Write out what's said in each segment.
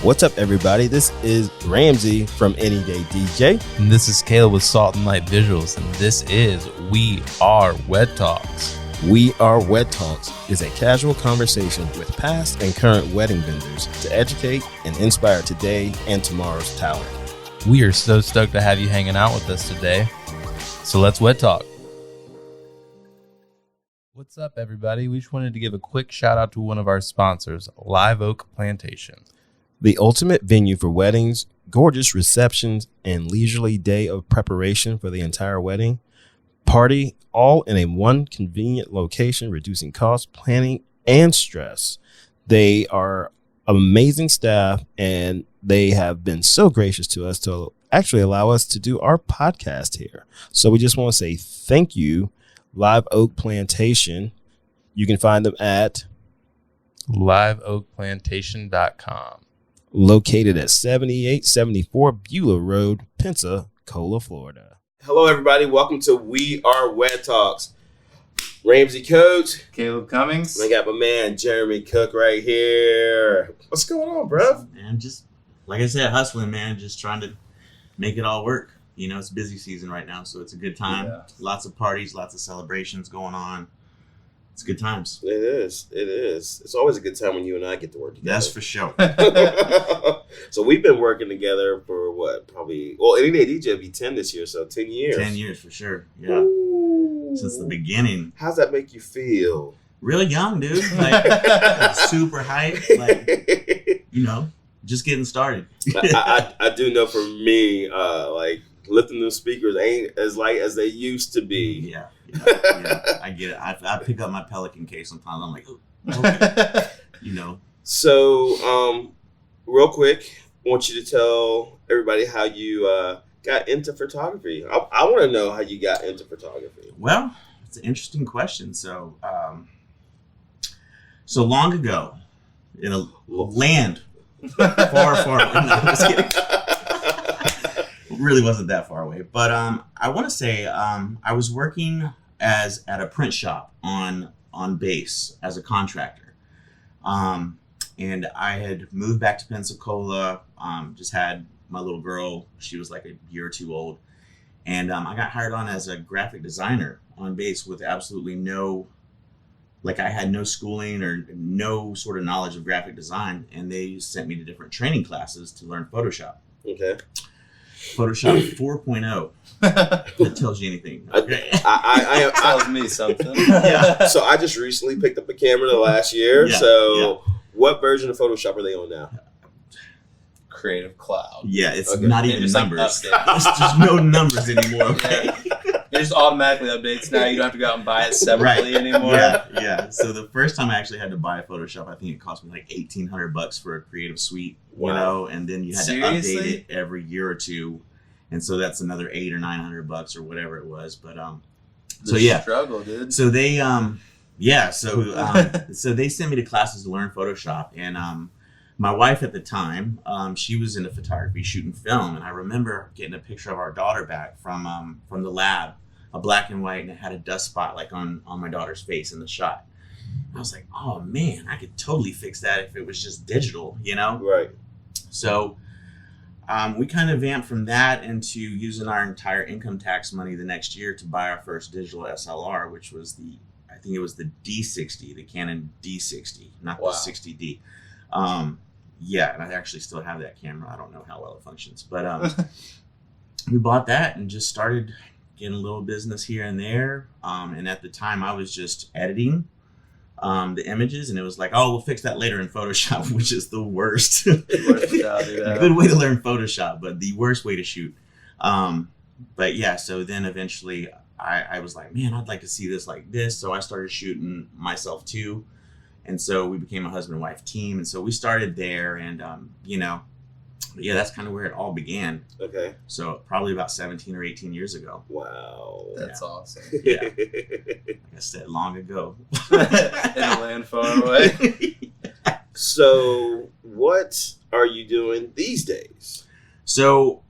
What's up, everybody? This is Ramsey from Any Day DJ. And this is Caleb with Salt and Light Visuals. And this is We Are Wed Talks. We Are Wed Talks is a casual conversation with past and current wedding vendors to educate and inspire today and tomorrow's talent. We are so stoked to have you hanging out with us today. So let's wed talk. What's up, everybody? We just wanted to give a quick shout out to one of our sponsors, Live Oak Plantation. The ultimate venue for weddings, gorgeous receptions, and leisurely day of preparation for the entire wedding. Party all in a one convenient location, reducing cost, planning, and stress. They are amazing staff, and they have been so gracious to us to actually allow us to do our podcast here. So we just want to say thank you, Live Oak Plantation. You can find them at liveoakplantation.com. Located at 7874 Beulah Road, Pensacola, Florida. Hello, everybody. Welcome to We Are Wed Talks. Ramsey Coach. Caleb Cummings. I got my man, Jeremy Cook, right here. What's going on, bro? Man, just like I said, hustling, man. Just trying to make it all work. You know, it's busy season right now, so it's a good time. Yeah. Lots of parties, lots of celebrations going on. It's good times. It is. It is. It's always a good time when you and I get to work together. That's for sure. So we've been working together for what? Probably, well, Any Day DJ will be 10 this year, so 10 years. 10 years for sure. Yeah. Ooh. Since the beginning. How's that make you feel? Really young, dude. Like super hyped. Like, you know, just getting started. I do know for me, like lifting those speakers ain't as light as they used to be. Yeah. I get it. I pick up my Pelican case sometimes. I'm like, oh, okay. You know. So, real quick, I want you to tell everybody how you got into photography. I want to know how you got into photography. Well, it's an interesting question. So, so long ago, in a land far, far away. No, I'm just kidding. It really wasn't that far away. But I want to say I was working at a print shop on base as a contractor. And I had moved back to Pensacola, just had my little girl. She was like a year or two old. And I got hired on as a graphic designer on base with absolutely no, like I had no schooling or no sort of knowledge of graphic design. And they sent me to different training classes to learn Photoshop. Okay. Photoshop 4.0. That tells you anything. Okay. I tells me something. Yeah. So I just recently picked up a camera the last year. Yeah, So what version of Photoshop are they on now? Creative Cloud. Yeah, it's Okay. not even just, like, numbers. update. There's just no numbers anymore. Okay. It just automatically updates now. You don't have to go out and buy it separately anymore. Yeah. So the first time I actually had to buy Photoshop, I think it cost me like $1,800 for a creative suite, you know, and then you had to update it every year or two, and so that's another $800 or $900 or whatever it was. But so yeah, struggle, dude. so they so they sent me to classes to learn Photoshop, and my wife at the time, she was into photography, shooting film, and I remember getting a picture of our daughter back from the lab, a black and white, and it had a dust spot like on my daughter's face in the shot. I was like, oh man, I could totally fix that if it was just digital, you know? Right. So we kind of vamped from that into using our entire income tax money the next year to buy our first digital SLR, which was I think it was the D60, the Canon D60, not the 60D. Yeah, and I actually still have that camera. I don't know how well it functions, but we bought that and just started getting a little business here and there. And at the time, I was just editing the images, and it was like, oh, we'll fix that later in Photoshop, which is the worst. Good way to learn Photoshop, but the worst way to shoot. But yeah, so then eventually I was like, man, I'd like to see this like this. So I started shooting myself too. And so we became a husband and wife team. And so we started there, and, you know, yeah, that's kind of where it all began. Okay. So probably about 17 or 18 years ago. Wow. That's awesome. Yeah. Like I said, long ago. In a land far away. So what are you doing these days? So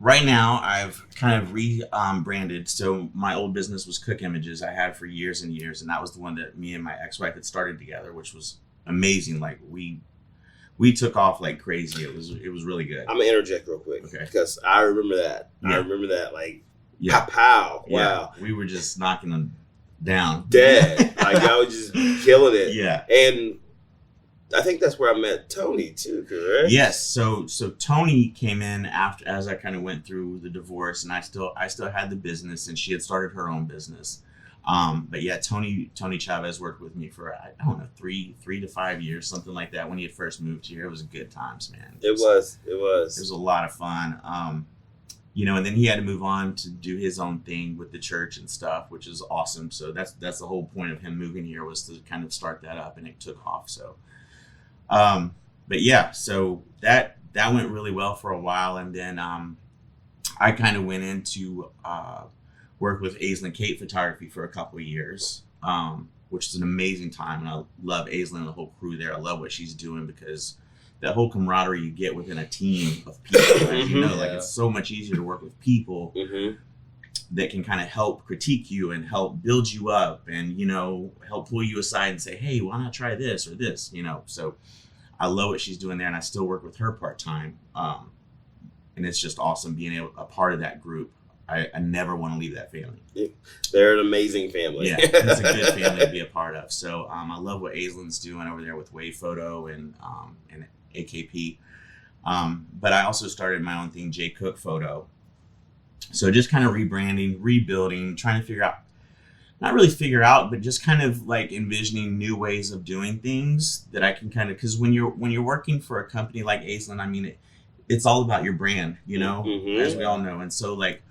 right now I've kind of rebranded. So my old business was Cook Images. I had for years and years, and that was the one that me and my ex-wife had started together, which was amazing. Like we we took off like crazy. It was really good. I'm gonna interject real quick, Okay. because I remember that. Yeah. I remember that, like, Yeah. pow, wow, Yeah. We were just knocking them down. dead. Like, I was just killing it. Yeah. And I think that's where I met Tony too, correct? Yes. So Tony came in after, as I kind of went through the divorce, and I still had the business, and she had started her own business. But yeah, Tony Chavez worked with me for, I don't know, 3 to 5 years, something like that. When he had first moved here, it was good times, man. It was. It was a lot of fun. And then he had to move on to do his own thing with the church and stuff, which is awesome. So that's the whole point of him moving here, was to kind of start that up, and it took off. So, but yeah, so that went really well for a while, and then I kind of went into work with Aislinn Kate Photography for a couple of years, which is an amazing time, and I love Aislinn and the whole crew there. I love what she's doing, because that whole camaraderie you get within a team of people, as you know, like, it's so much easier to work with people that can kind of help critique you and help build you up, and help pull you aside and say, hey, why not try this or this, so I love what she's doing there, and I still work with her part-time, and it's just awesome being a part of that group. I never want to leave that family. Yeah. They're an amazing family. Yeah, it's a good family to be a part of. So I love what Aislinn's doing over there with WE Photo and AKP. But I also started my own thing, J Cook Photo. So just kind of rebranding, rebuilding, trying to not really figure out, but just kind of like envisioning new ways of doing things that I can kind of, because when you're working for a company like Aislinn, I mean, it's all about your brand, as we all know. And so, like,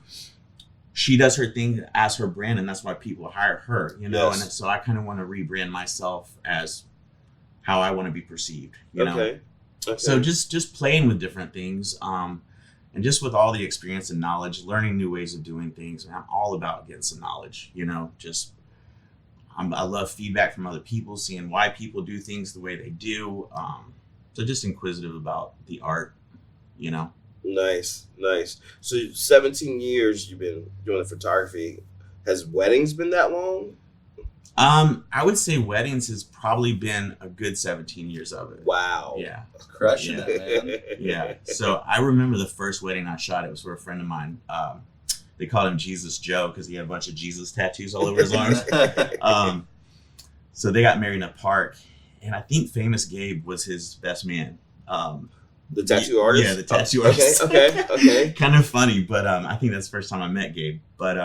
she does her thing as her brand, and that's why people hire her, Yes. And so I kind of want to rebrand myself as how I want to be perceived, Okay. So just playing with different things, and just with all the experience and knowledge, learning new ways of doing things. And I'm all about getting some knowledge, I love feedback from other people, seeing why people do things the way they do. So just inquisitive about the art, Nice. So 17 years you've been doing the photography. Has weddings been that long? I would say weddings has probably been a good 17 years of it. Wow. Yeah. Crushing Yeah. it, man. Yeah. So I remember the first wedding I shot. It was for a friend of mine. They called him Jesus Joe because he had a bunch of Jesus tattoos all over his arms. So they got married in a park, and I think Famous Gabe was his best man. The tattoo artist? Yeah, the tattoo artist. Okay. Kind of funny, but I think that's the first time I met Gabe. But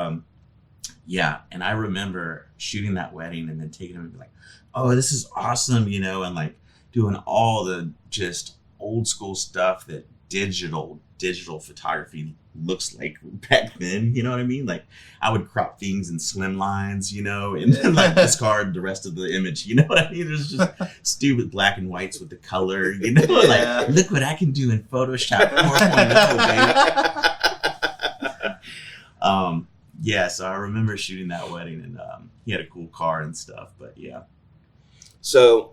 yeah, and I remember shooting that wedding and then taking him and be like, oh, this is awesome, and like doing all the just old school stuff that digital photography looks like back then, you know what I mean? Like, I would crop things in slim lines, and then like discard the rest of the image, you know what I mean? There's just stupid black and whites with the color, like, look what I can do in Photoshop 4.0, baby. Yeah, so I remember shooting that wedding, and he had a cool car and stuff, but yeah. So,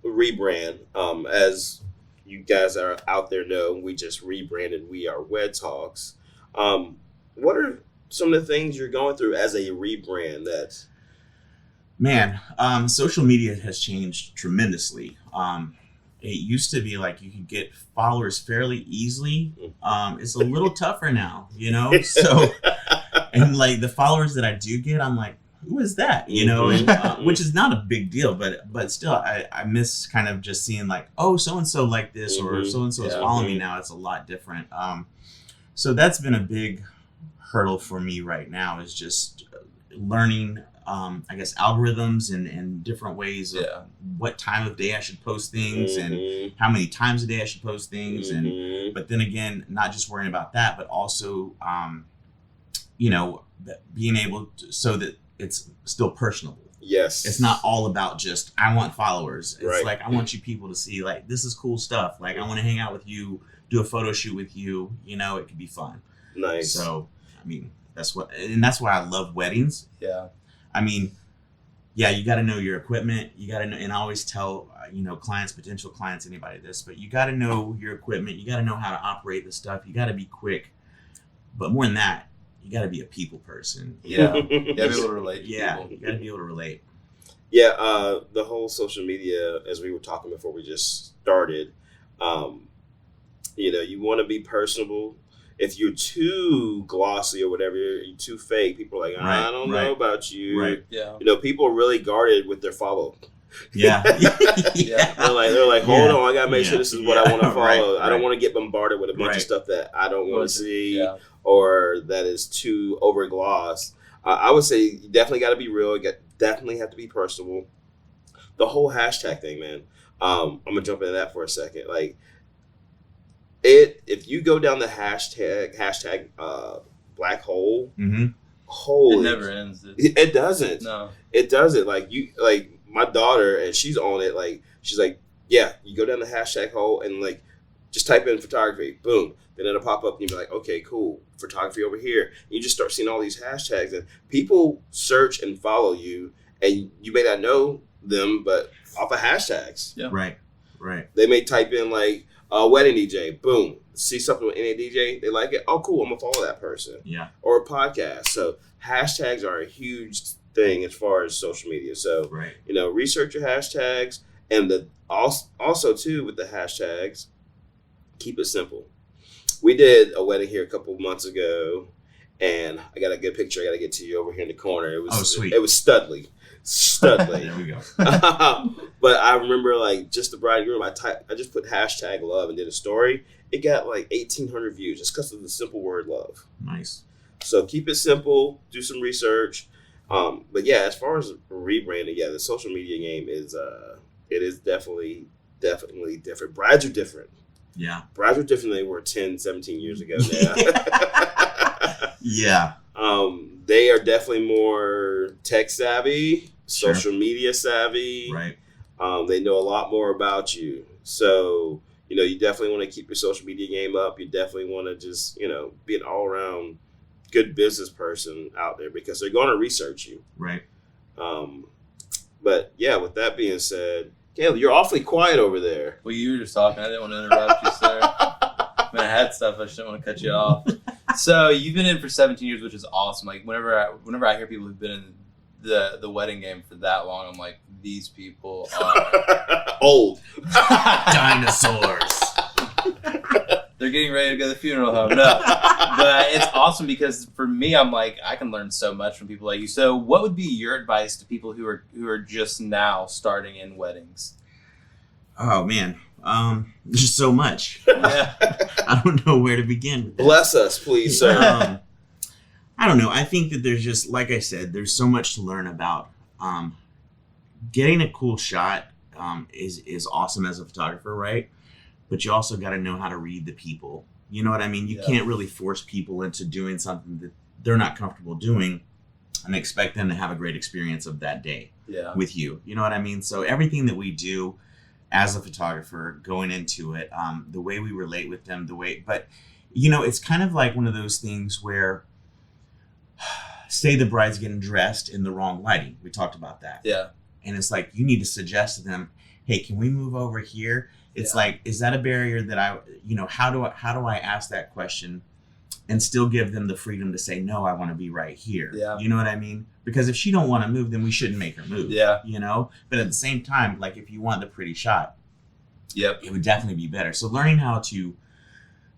rebrand, as you guys are out there know, we just rebranded We Are Wed Talks. What are some of the things you're going through as a rebrand that... Man, social media has changed tremendously. It used to be like you could get followers fairly easily. It's a little tougher now, So, and like the followers that I do get, I'm like, who is that? And, which is not a big deal, but still, I miss kind of just seeing like, oh, so and so like this, or so and so is following me now. It's a lot different. So that's been a big hurdle for me right now, is just learning, I guess, algorithms and different ways of what time of day I should post things and how many times a day I should post things. And but then again, not just worrying about that, but also, being able to, so that it's still personable. Yes. It's not all about just, I want followers. It's right. like, I want you people to see, like, this is cool stuff. Like, I want to hang out with you, do a photo shoot with you. It could be fun. Nice. So, I mean, that's why I love weddings. Yeah. I mean, yeah, you got to know your equipment. You got to know, and I always tell, clients, potential clients, anybody this, but you got to know your equipment. You got to know how to operate the stuff. You got to be quick. But more than that, you got to be a people person. Yeah. You got to be able to relate to people. You got to be able to relate. Yeah, the whole social media, as we were talking before we just started, You want to be personable. If you're too glossy or whatever, you're too fake, people are like, I don't know about you. Right. Yeah. People are really guarded with their follow. Yeah. Yeah. They're like, hold on, I gotta make sure this is what I want to follow. Right. I don't want to get bombarded with a bunch of stuff that I don't want to see or that is too over gloss. I would say you definitely got to be real. You definitely have to be personable. The whole hashtag thing, man. I'm gonna jump into that for a second. Like, if you go down the hashtag black hole, holy, it never ends. It doesn't. No, it doesn't. Like my daughter, and she's on it. Like, she's like, yeah, you go down the hashtag hole and like just type in photography, boom, then it'll pop up and you'll be like, okay, cool, photography over here. And you just start seeing all these hashtags, and people search and follow you, and you may not know them, but off of hashtags. Yeah. Right. They may type in like wedding DJ, boom, see something with any DJ, they like it, oh cool, I'm gonna follow that person. Yeah. Or a podcast. So hashtags are a huge thing as far as social media. So research your hashtags, and also too with the hashtags, keep it simple. We did a wedding here a couple months ago, and I got a good picture I got to get to you over here in the corner. It was sweet. It was Studley. There we go. But I remember like just the bride and groom. I just put hashtag love and did a story. It got like 1,800 views just because of the simple word love. Nice. So keep it simple. Do some research. But yeah, as far as rebranding, the social media game is definitely different. Brides are different. Yeah. Brides are different than they were 10, 17 years ago now. Yeah. They are definitely more tech savvy, social media savvy. Right. They know a lot more about you. So, you definitely want to keep your social media game up. You definitely want to just, be an all around good business person out there, because they're going to research you. Right. But yeah, with that being said, Caleb, you're awfully quiet over there. Well, you were just talking. I didn't want to interrupt you, sir. I mean, I had stuff. I just didn't want to cut you off. So you've been in for 17 years, which is awesome. Like whenever I hear people who've been in the wedding game for that long, I'm like, these people are old dinosaurs. They're getting ready to go to the funeral home. No, but it's awesome because for me, I'm like, I can learn so much from people like you. So what would be your advice to people who are just now starting in weddings? Oh man, there's so much. Yeah. I don't know where to begin with that. Bless us, please, sir. I don't know. I think that there's just, like I said, there's so much to learn about. Getting a cool shot is awesome as a photographer, right? But you also got to know how to read the people. You know what I mean? You can't really force people into doing something that they're not comfortable doing and expect them to have a great experience of that day with you. You know what I mean? So everything that we do as a photographer going into it, the way we relate with them, but it's kind of like one of those things where, say the bride's getting dressed in the wrong lighting. We talked about that. Yeah. And it's like, you need to suggest to them, hey, can we move over here? It's like, is that a barrier that how do I ask that question and still give them the freedom to say, no, I want to be right here. Yeah. You know what I mean? Because if she don't want to move, then we shouldn't make her move. Yeah. But at the same time, like if you want the pretty shot, it would definitely be better. So learning how to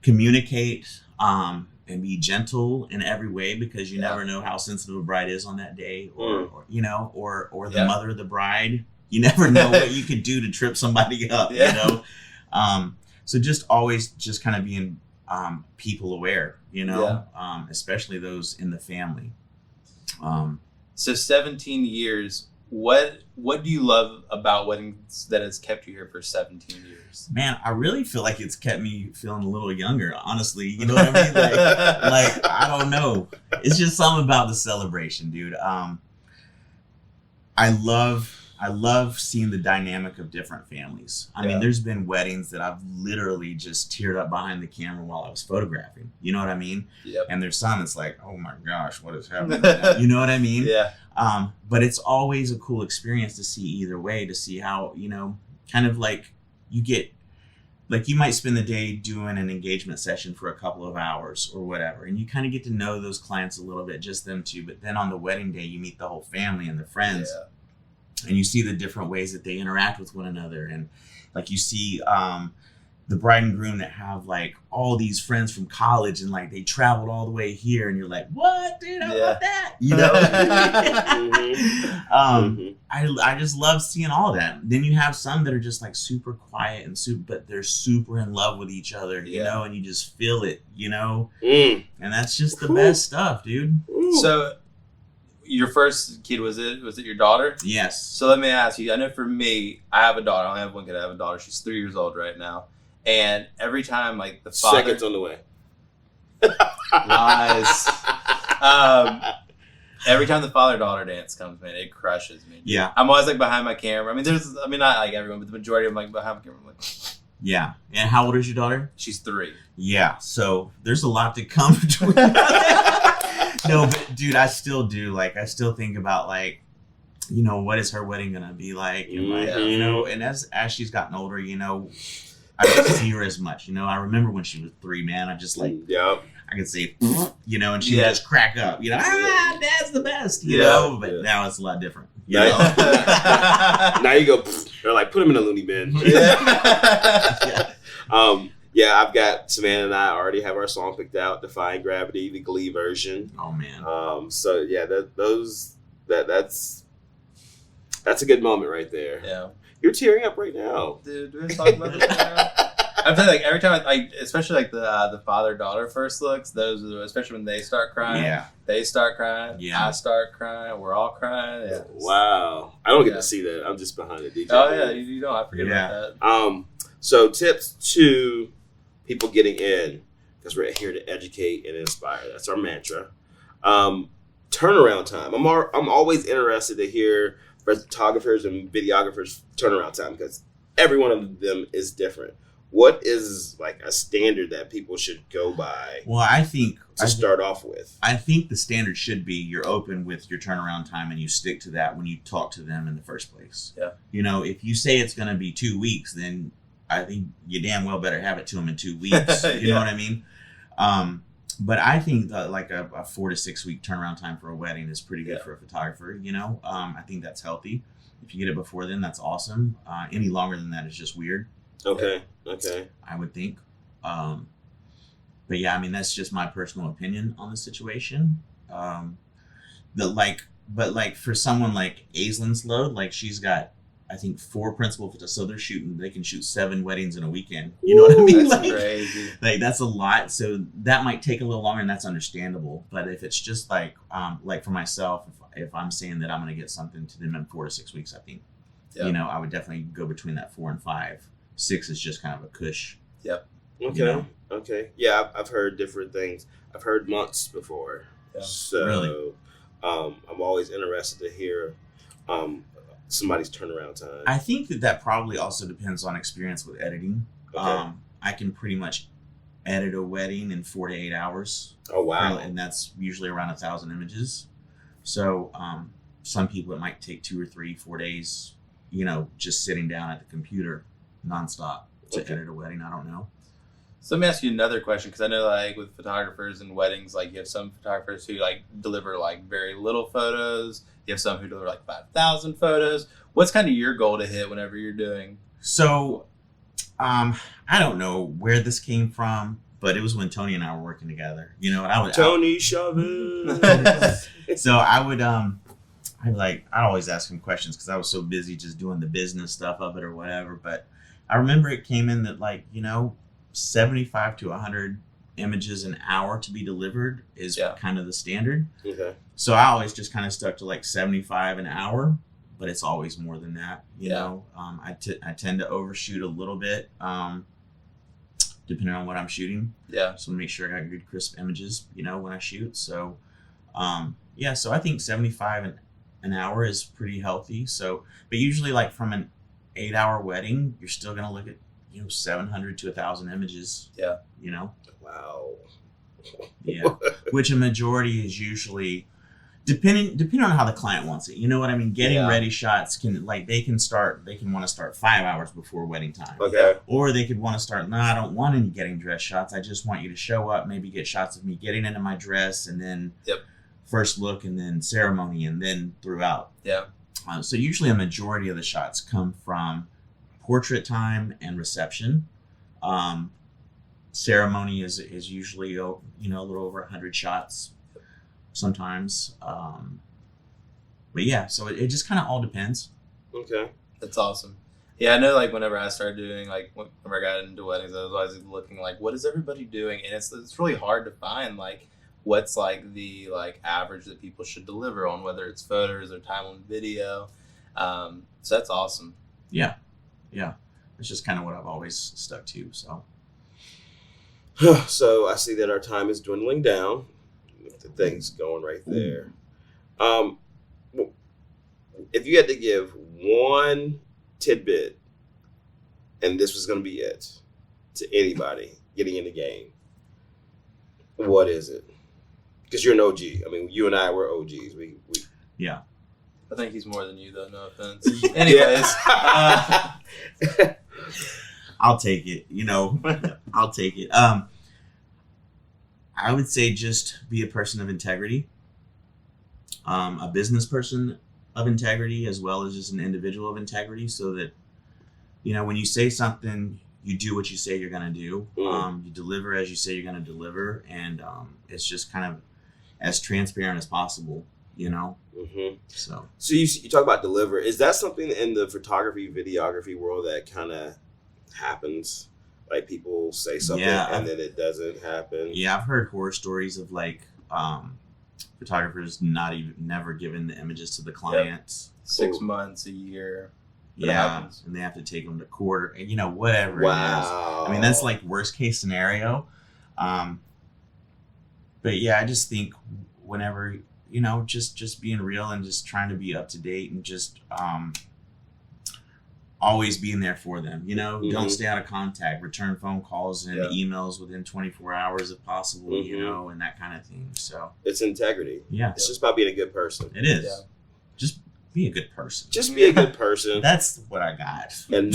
communicate and be gentle in every way, because you never know how sensitive a bride is on that day, or the mother of the bride. You never know what you could do to trip somebody up, So just always just kind of being people aware, especially those in the family. So 17 years, what do you love about weddings that has kept you here for 17 years? Man, I really feel like it's kept me feeling a little younger, honestly. You know what I mean? Like I don't know. It's just something about the celebration, dude. I love seeing the dynamic of different families. I mean, there's been weddings that I've literally just teared up behind the camera while I was photographing. You know what I mean? Yep. And there's some that's like, oh my gosh, what is happening now? You know what I mean? Yeah. But it's always a cool experience to see either way, to see how, kind of like you get, like you might spend the day doing an engagement session for a couple of hours or whatever, and you kind of get to know those clients a little bit, just them two. But then on the wedding day, you meet the whole family and the friends. Yeah. And you see the different ways that they interact with one another. And like you see, the bride and groom that have like all these friends from college and like they traveled all the way here, and you're like, what, dude? How about that? You know? I just love seeing all of that. Then you have some that are just like super quiet and but they're super in love with each other, you know, and you just feel it, you know, and that's just the best stuff, dude. So your first kid, was it your daughter? Yes. So let me ask you, I know for me, I have a daughter. I only have one kid. I have a daughter. She's 3 years old right now. And every time, like, the father... Seconds on the way. Lies. Every time the father-daughter dance comes, man, it crushes me. Yeah. I'm always, like, behind my camera. I mean, not, like, everyone, but the majority of them, like, behind my camera. I'm like... Yeah. And how old is your daughter? She's 3. Yeah. So there's a lot to come between. No, but, dude, I still do. Like, I still think about, like, you know, what is her wedding going to be like? And, like, you know, and as she's gotten older, you know... I don't see her as much, you know. I remember when she was 3, man. I just like, I could say, you know, and she would just crack up, you know. Dad's the best, you know. But now it's a lot different. You know? Now you go, or like put him in a loony bin. I've got Savannah and I already have our song picked out, "Defying Gravity," the Glee version. Oh man. So yeah, that's a good moment right there. Yeah. You're tearing up right now. Dude, do we talk about this right now? I'm telling you, like, every time, especially like the father-daughter first looks, those are, especially when they start crying. They start crying. I start crying. We're all crying. Yeah. Wow. I don't get to see that. I'm just behind the DJ. Oh yeah, you don't. I forget about that. So tips to people getting in, because we're here to educate and inspire. That's our mantra. Turnaround time. I'm always interested to hear photographers and videographers turnaround time, because every one of them is different. What is like a standard that people should go by? Well, I think start off with. I think the standard should be you're open with your turnaround time and you stick to that when you talk to them in the first place. Yeah. You know, if you say it's going to be 2 weeks, then I think you damn well better have it to them in 2 weeks. You know what I mean? But I think like a 4 to 6 week turnaround time for a wedding is pretty good for a photographer. You know, I think that's healthy. If you get it before then, that's awesome. Any longer than that is just weird. Okay. I would think. But yeah, I mean, that's just my personal opinion on the situation. But for someone like Aislinn's load, like she's got, I think 4 principal photographers, so they can shoot 7 weddings in a weekend. You know what I mean? That's crazy. Like that's a lot. So that might take a little longer, and that's understandable. But if it's just like for myself, if I'm saying that I'm going to get something to them in 4 to 6 weeks, I think, you know, I would definitely go between that 4 and 5. 6 is just kind of a cush. Yep. Okay. You know? Okay. Yeah, I've heard different things. I've heard months before. Yeah. So really? I'm always interested to hear somebody's turnaround time. I think that probably also depends on experience with editing. Okay. I can pretty much edit a wedding in 4 to 8 hours. Oh wow! And that's usually around 1,000 images. So some people it might take 2 or 3, 4 days. You know, just sitting down at the computer nonstop to edit a wedding. I don't know. So let me ask you another question, because I know like with photographers and weddings, like you have some photographers who like deliver like very little photos. You have some who deliver like 5,000 photos. What's kind of your goal to hit whenever you're doing? So, I don't know where this came from, but it was when Tony and I were working together. You know, Tony Chavez. So I'd always ask him questions because I was so busy just doing the business stuff of it or whatever. But I remember it came in that 75 to 100 images an hour to be delivered is kind of the standard. Okay. So I always just kind of stuck to 75 an hour, but it's always more than that. You know, I tend to overshoot a little bit, depending on what I'm shooting. Yeah. So make sure I got good crisp images, you know, when I shoot. So, so I think 75 an hour is pretty healthy. So, but usually from an 8-hour wedding, you're still going to look at, 700 to 1,000 images. Yeah. You know? Wow. Yeah. Which a majority is usually depending on how the client wants it. You know what I mean? Getting ready shots they can want to start 5 hours before wedding time. Okay. Or they could want to start, no, I don't want any getting dress shots. I just want you to show up, maybe get shots of me getting into my dress, and then first look, and then ceremony, and then throughout. Yeah. So usually a majority of the shots come from portrait time and reception. Ceremony is usually, you know, a little over 100 shots sometimes. But yeah, so it just kind of all depends. Okay. That's awesome. Yeah, I know, like, whenever I started doing, like, whenever I got into weddings, I was always looking, like, what is everybody doing? And it's really hard to find, like, what's, like, the, like, average that people should deliver on, whether it's photos or time on video. So that's awesome. Yeah. It's just kind of what I've always stuck to, so. So I see that our time is dwindling down. The thing's going right there. If you had to give one tidbit, and this was going to be it, to anybody getting in the game, what is it? Because you're an OG. I mean, you and I were OGs. We Yeah. I think he's more than you, though. No offense. Anyways. I'll take it. You know, I'll take it. I would say just be a person of integrity, a business person of integrity, as well as just an individual of integrity, so that, you know, when you say something, you do what you say you're going to do. You deliver as you say you're going to deliver. And it's just kind of as transparent as possible, you know? Mm-hmm. So you talk about deliver. Is that something in the photography, videography world that kind of happens? Like, people say something and then it doesn't happen? Yeah, I've heard horror stories of, like, photographers never giving the images to the clients. 6 months, a year. Yeah, and they have to take them to court, and, you know, whatever it is. I mean, that's like worst case scenario. But yeah, I just think whenever, you know, just being real and just trying to be up to date and just always being there for them, you know. Don't stay out of contact, return phone calls and emails within 24 hours if possible, you know, and that kind of thing. So it's integrity. Yeah, it's just about being a good person. It is. Yeah. Just be a good person. Just be a good person. That's what I got. And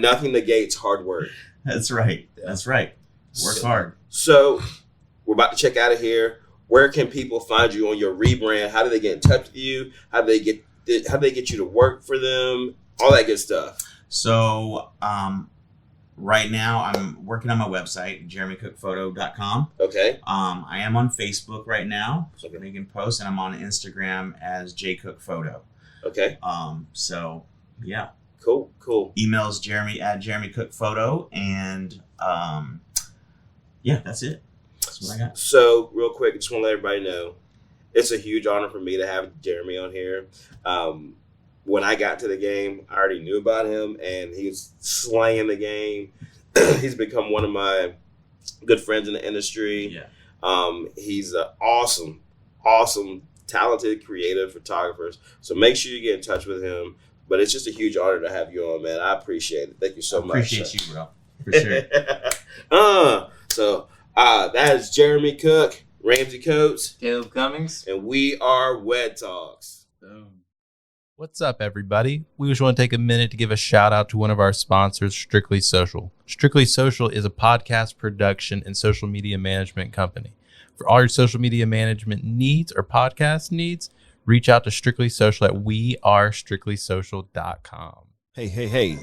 nothing negates hard work. That's right. Yeah. That's right. Work hard. So we're about to check out of here. Where can people find you on your rebrand? How do they get in touch with you? How do they get you to work for them? All that good stuff. So right now I'm working on my website, jeremycookphoto.com. Okay. I am on Facebook right now, so I'm making posts, and I'm on Instagram as jcookphoto. Okay. So yeah. Cool. Emails jeremy@jeremycookphoto, and yeah, that's it. That's what I got. So real quick, I just want to let everybody know, it's a huge honor for me to have Jeremy on here. When I got to the game, I already knew about him, and he was slaying the game. He's become one of my good friends in the industry. Yeah. He's an awesome, talented, creative photographer. So make sure you get in touch with him. But it's just a huge honor to have you on, man. I appreciate it. Thank you so much. Appreciate you, bro. For sure. So that is Jeremy Cook, Ramsey Coates, Caleb Cummings, and We Are Wed Talks. Boom. What's up, everybody? We just want to take a minute to give a shout out to one of our sponsors, Strictly Social. Strictly Social is a podcast production and social media management company. For all your social media management needs or podcast needs, reach out to Strictly Social at wearestrictlysocial.com. Hey.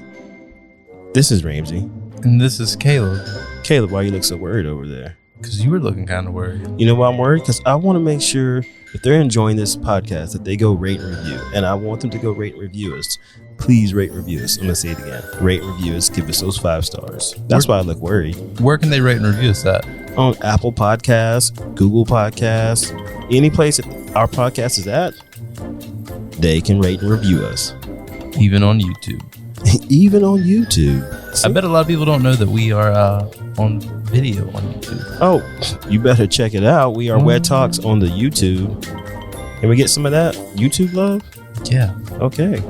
This is Ramsey. And this is Caleb. Caleb, why you look so worried over there? Because you were looking kind of worried. You know why I'm worried? Because I want to make sure if they're enjoying this podcast that they go rate and review. And I want them to go rate and review us. Please rate and review us. I'm going to say it again. Rate and review us. Give us those 5 stars. That's why I look worried. Where can they rate and review us at? On Apple Podcasts, Google Podcasts, any place that our podcast is at, they can rate and review us. Even on YouTube. Even on YouTube. I bet a lot of people don't know that we are on video on YouTube. Oh, you better check it out. We Are Wed Talks on the YouTube. Can we get some of that YouTube love? Yeah. Okay.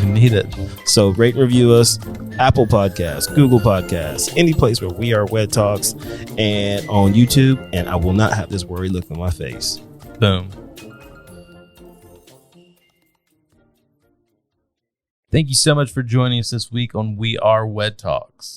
We need it. So rate and review us. Apple Podcasts, Google Podcasts, any place where We Are Wed Talks, and on YouTube. And I will not have this worried look on my face. Boom. Thank you so much for joining us this week on We Are Wed Talks.